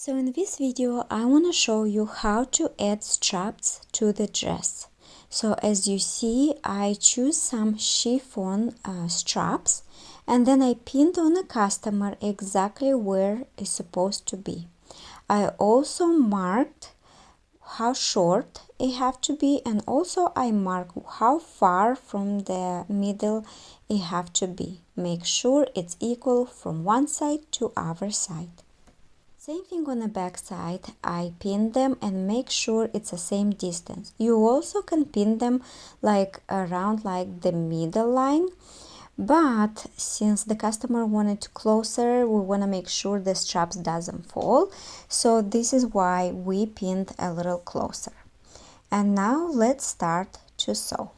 So in this video I want to show you how to add straps to the dress. So as you see, I choose some chiffon straps and then I pinned on a customer exactly where it's supposed to be. I also marked how short it have to be, and also I mark how far from the middle it have to be. Make sure it's equal from one side to other side. Same thing on the back side, I pin them and make sure it's the same distance. You also can pin them like around like the middle line, but since the customer wanted closer, we want to make sure the straps doesn't fall, so this is why we pinned a little closer. And now let's start to sew.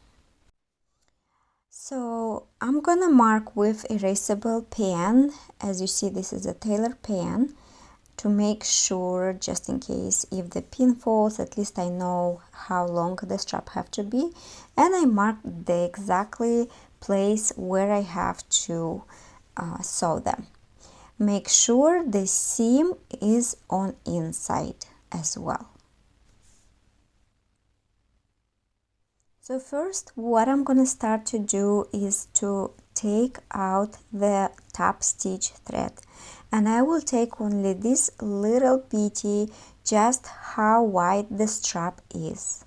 So I'm gonna mark with erasable pen. As you see, this is a tailor pen, to make sure, just in case if the pin falls, at least I know how long the strap have to be, and I mark the exactly place where I have to sew them. Make sure the seam is on inside as well. So first, what I'm gonna start to do is to take out the top stitch thread, and I will take only this little bitty, just how wide the strap is.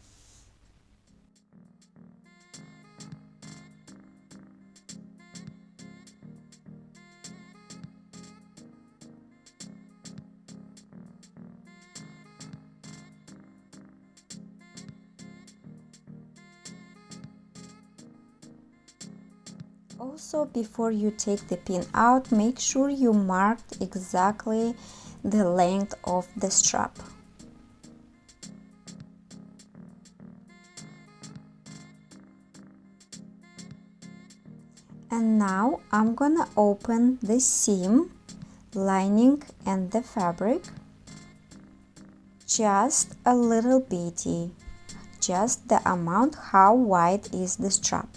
Also, before you take the pin out, make sure you marked exactly the length of the strap. And now I'm gonna open the seam, lining and the fabric, just a little bitty, just the amount how wide is the strap.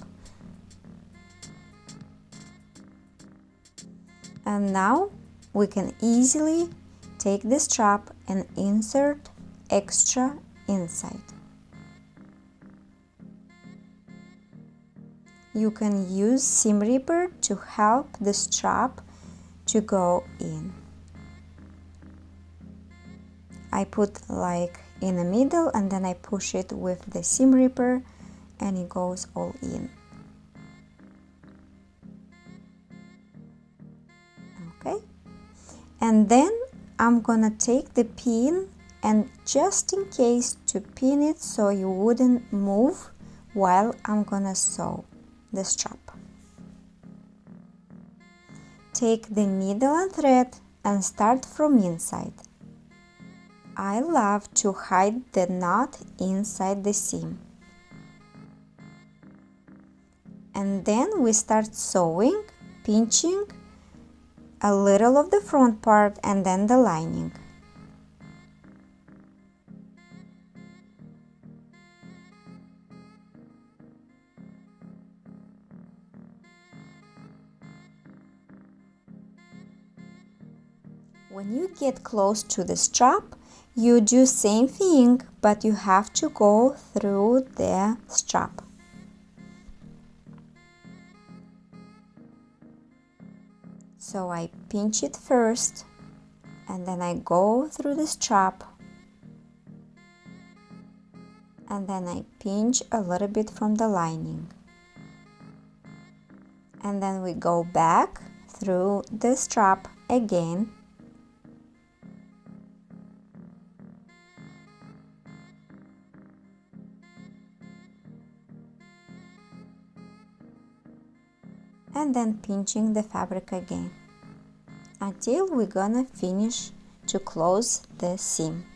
And now we can easily take the strap and insert extra inside. You can use seam ripper to help the strap to go in. I put like in the middle and then I push it with the seam ripper and it goes all in. Okay, and then I'm gonna take the pin, and just in case to pin it so you wouldn't move while I'm gonna sew the strap. Take the needle and thread and start from inside. I love to hide the knot inside the seam. And then we start sewing, pinching a little of the front part and then the lining. When you get close to the strap, you do same thing, but you have to go through the strap. So I pinch it first, and then I go through the strap, and then I pinch a little bit from the lining. And then we go back through the strap again. And then pinching the fabric again until we're gonna finish to close the seam.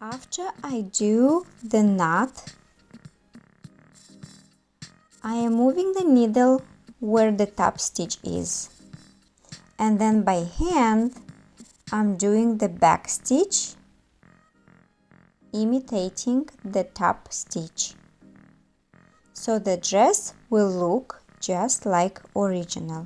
After I do the knot, I am moving the needle where the top stitch is, and then by hand I'm doing the back stitch, imitating the top stitch, so the dress will look just like original.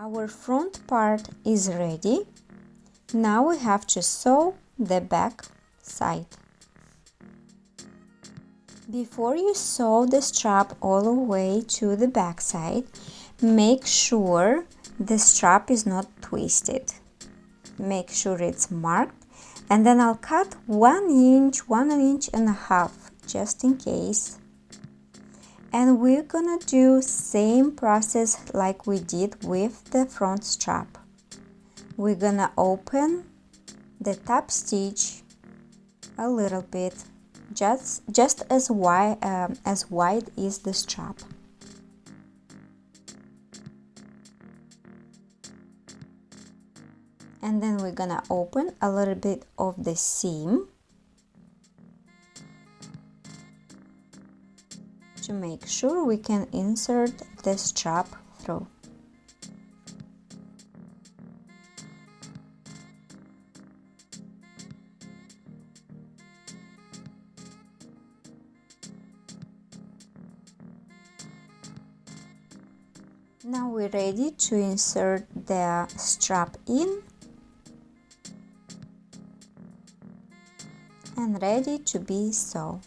Our front part is ready. Now we have to sew the back side. Before you sew the strap all the way to the back side, make sure the strap is not twisted. Make sure it's marked, and then I'll cut 1 inch, 1.5 inches, just in case. And we're gonna do same process like we did with the front strap. We're gonna open the top stitch a little bit, just as wide is the strap. And then we're gonna open a little bit of the seam to make sure we can insert the strap through. Now we're ready to insert the strap in and ready to be sewn.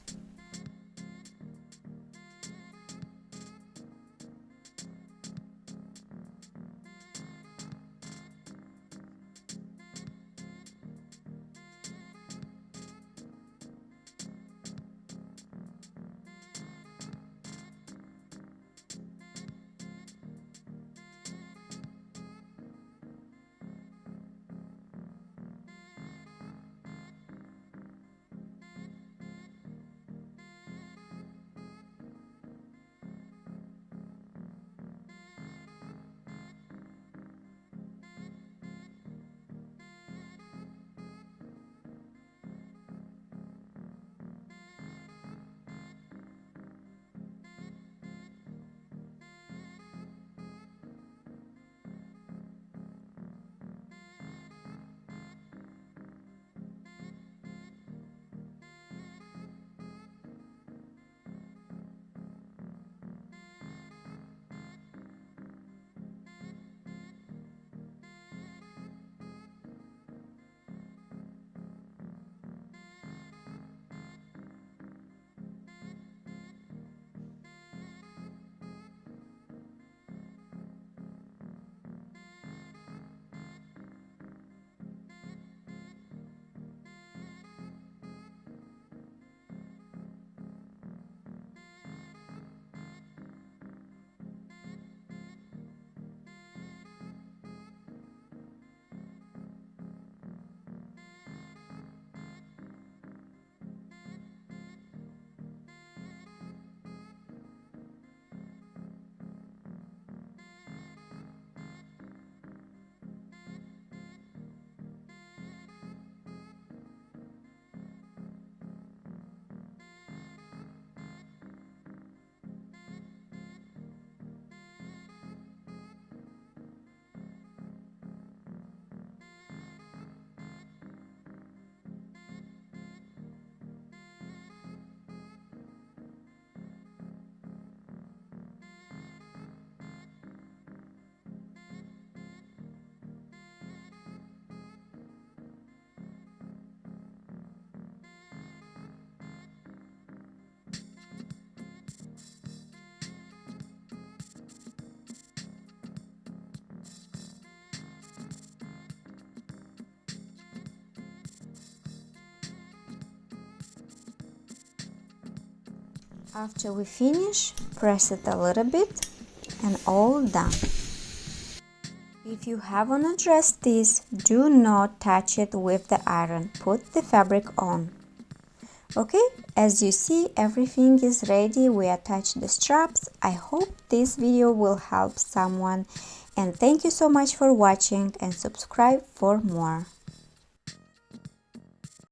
After we finish, press it a little bit and all done. If you haven't addressed this, do not touch it with the iron. Put the fabric on. Okay, as you see, everything is ready. We attached the straps. I hope this video will help someone, and thank you so much for watching, and subscribe for more.